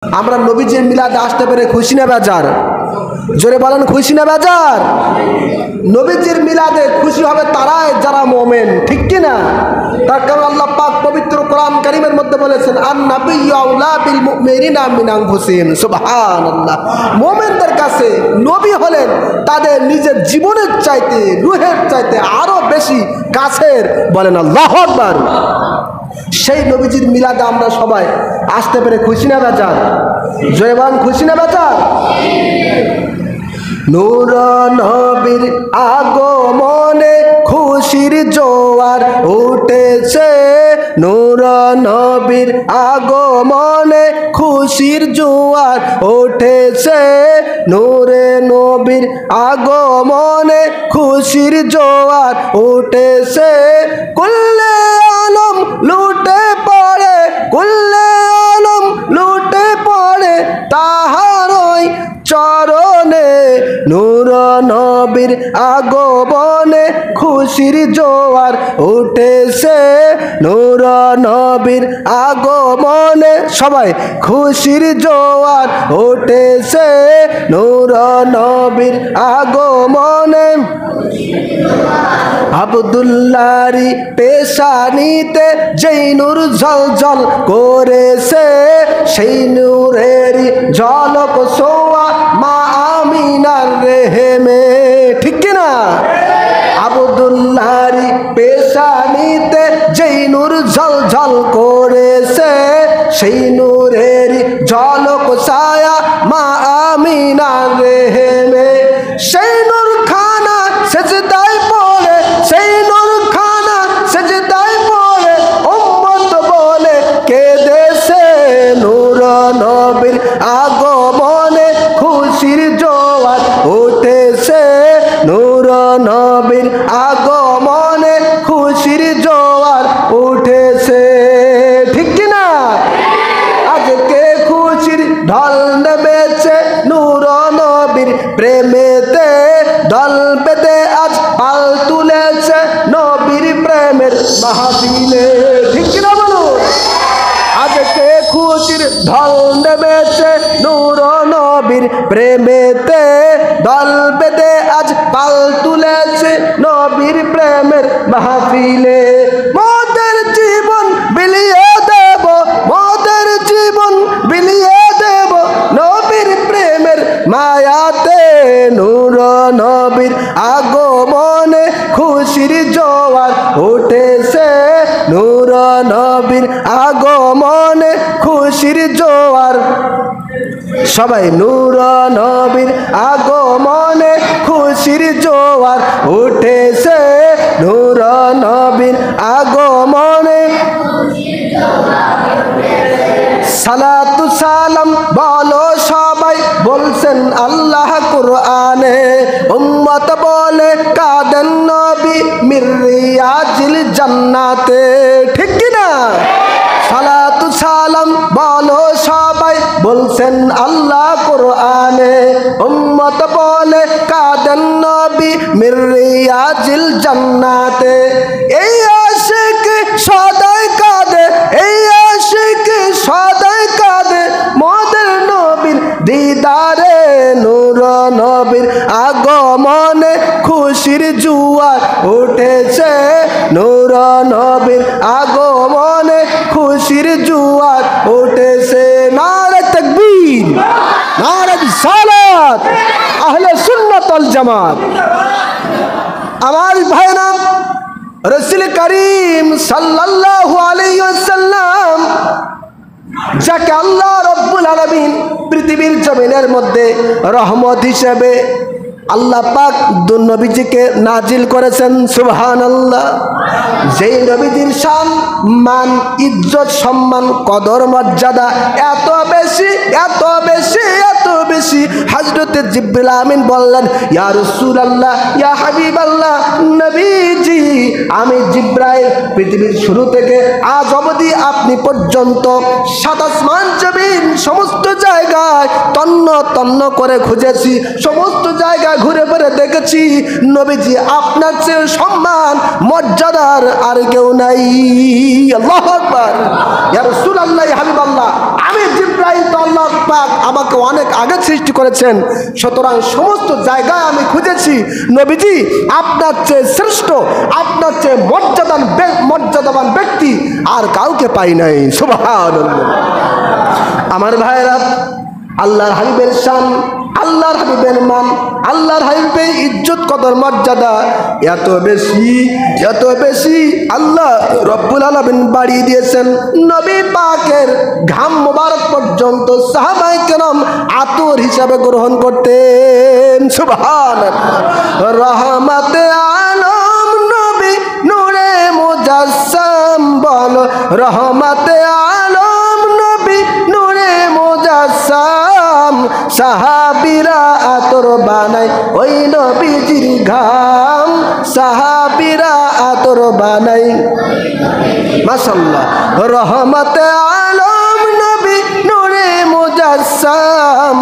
আমরা নবীজির মিলাদে আসতে পেরে খুশি না বেজার? জোরে বলেন খুশি না বেজার? নবীজির মিলাদে খুশি হবে তারাই যারা মুমিন, ঠিক কি না? তার কারণ আল্লাহ পাক পবিত্র কোরআন কারীমের মধ্যে বলেছেন আন-নাবিয়্যু আওলা বিল মুমিনিনা মিন আনফুসিহিম। সুবহানাল্লাহ। মুমিনদের কাছে নবী হলেন তাদের নিজের জীবনের চাইতে, রূহের চাইতে আরো বেশি কাছের। বলেন আল্লাহু আকবার। সেই নবীজির মিলাদে আমরা সবাই আসতে পেরে খুশি না বেজার? জয় বান খুশি না বেজার? নূর নবীর আগমনে খুশির জোয়ার উঠেছে, নূর নবীর আগমনে খুশির জোয়ার উঠেছে, নূরে নবীর আগমনে খুশির জোয়ার উঠেছে। কুল্লে আলম লুটে পড়ে, কুল্লে আলম লুটে পড়ে তাহারই চরণে, নূর নবীর আগমনে খুশির জোয়ার উঠেছে, নূর নবীর আগমনে সবাই খুশির জোয়ার উঠেছে, নূর নবীর আগমনে। আব্দুল্লাহরি পেশানিতে যেই নূর ঝলঝল করেছে, সেই নূরেরই ঝলক সোয়া মা আমিনার রেহেমে, ঠিক কি না? আব্দুল্লাহরি পেশানিতে যেই নূর ঝলঝল করেছে, সেই নূরেরই ঝলক ছায়া মা আমিনার রেহেমে। সেই নূর খানা সেজদায় পড়ে, সেই নূর খানা সেজদায় পড়ে উম্মত বলে কেঁদেছে, নূর নবীর আগমনে খুশির জোয়ার উঠেছে, নূর নবীর আগমনে খুশির জোয়ার উঠেছে, ঠিক কি না? আজকে খুশির ঢল নেমেছে নূর নবীর প্রেমেতে, দল বেঁধে আজ পাল তুলেছে নবীর প্রেমের মাহফিলে, ঠিক কি না বলুন? আজকে খুশির ঢল নেমেছে নূর নবীর প্রেমেতে, দল বেঁধে আজ পাল তুলেছে নবীর প্রেমের মাহফিলে। মোদের জীবন বিলিয়ে দেব, মোদের জীবন বিলিয়ে দেব নবীর প্রেমের মায়াতে, নূর নবীর আগমনে খুশির জোয়ার উঠেছে, নূর নবীর আগমনে খুশির জোয়ার। সবাই নূর নবীর আগমনে খুশির জোয়ার উঠেছে, নূর নবীর আগমনে। সালাতু সালাম বলো সবাই বলছেন আল্লাহ কুরআনে, উম্মত বলে কাদেন নবী মিরিয়াজিল জান্নাতে, ঠিক কি না? সালাতু সালাম বলো সবাই বলছেন আল্লাহ কুরআনে, উম্মত বলে কাদেন নবী মিরিয়াজিল জান্নাতে। এই আশিক সদাই কাঁদে, এই আশিক সদাই কাঁদে মোদের নবীর দিদারে, নূর নবীর আগমনে খুশির জোয়ার উঠেছে, নূর নবীর আগমনে খুশির জোয়ার উঠেছে। নারে তাকবীর, নারে রিসালাত, আহলে সুন্নাত ওয়াল জামাত। আমার ভাইরা, রাসূল করিম সাল্লাল্লাহু আলাইহি ওয়াসাল্লাম যাকে আল্লাহ রাব্বুল আলামিন পৃথিবীর জমিনের মধ্যে রহমত হিসেবে আল্লাহ পাক নবীজিকে নাজিল করেছেন, সুবহানাল্লাহ। যেই নবীজির শান, মান, ইজ্জত, সম্মান, কদর, মর্যাদা এত বেশি, এত বেশি, এত বেশি, হযরতে জিবরিল আমিন বললেন ইয়া রাসূলুল্লাহ, ইয়া হাবিবাল্লাহ, নবীজি আমি জিব্রাইল পৃথিবীর শুরু থেকে আজ অবধি আপনি পর্যন্ত সাত আসমান জমিন সমস্ত জায়গায় তন্ন তন্ন করে খুঁজেছি, সমস্ত জায়গায় ঘুরে ফিরে দেখেছি নবীজি আপনার চেয়ে সম্মান মর্যাদার আর কেউ নাই। আল্লাহু আকবার। ইয়া রাসূলুল্লাহ, হাবিবাল্লাহ, আমি জিব্রাইল তো আল্লাহ পাক আমাকে অনেক আগে সৃষ্টি করেছেন, সুতরাং সমস্ত জায়গায় আমি খুঁজেছি নবীজি আপনার চেয়ে শ্রেষ্ঠ, আপনার চেয়ে মর্যাদাবান ব্যক্তি আর কাউকে পাই নাই। সুবহানাল্লাহ। আমার ভাইরা, আল্লাহর হাবিবের শান, আল্লাহর হাবিবের মান, আল্লাহর হাবিবের ইজ্জত কদর মর্যাদা এত বেশি আল্লাহ রব্বুল আলামিন বাড়িয়ে দিয়েছেন। নবী পাকের ঘাম মোবারক পর্যন্ত সাহাবায়ে কেরাম আতর হিসাবে গ্রহণ করতেন। সুবহানাল্লাহ। রহমতে আলম নবী নূরে মুজাসসাম, বলো রহমতে আলম নবী নূরে মুজাসসাম। সাহাবীরা আতর বানায় ওই নবীজির ঘাম, সাহাবীরা আতর বানায়। মাশাআল্লাহ। রহমতে আলম নবী নূরে মুজাসসাম,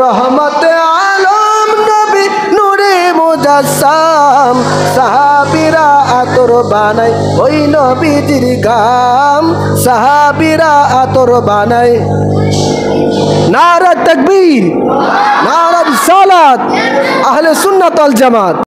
রহমতে আলম নবী নূরে মুজাসসাম। সাহাবীরা আতর বানায় ওই নবীজির ঘাম, সাহাবীরা আতর বানায়। নারা তাকবীর, নারা রিসালাত, আহলে সুন্নাত ওয়াল জামাত।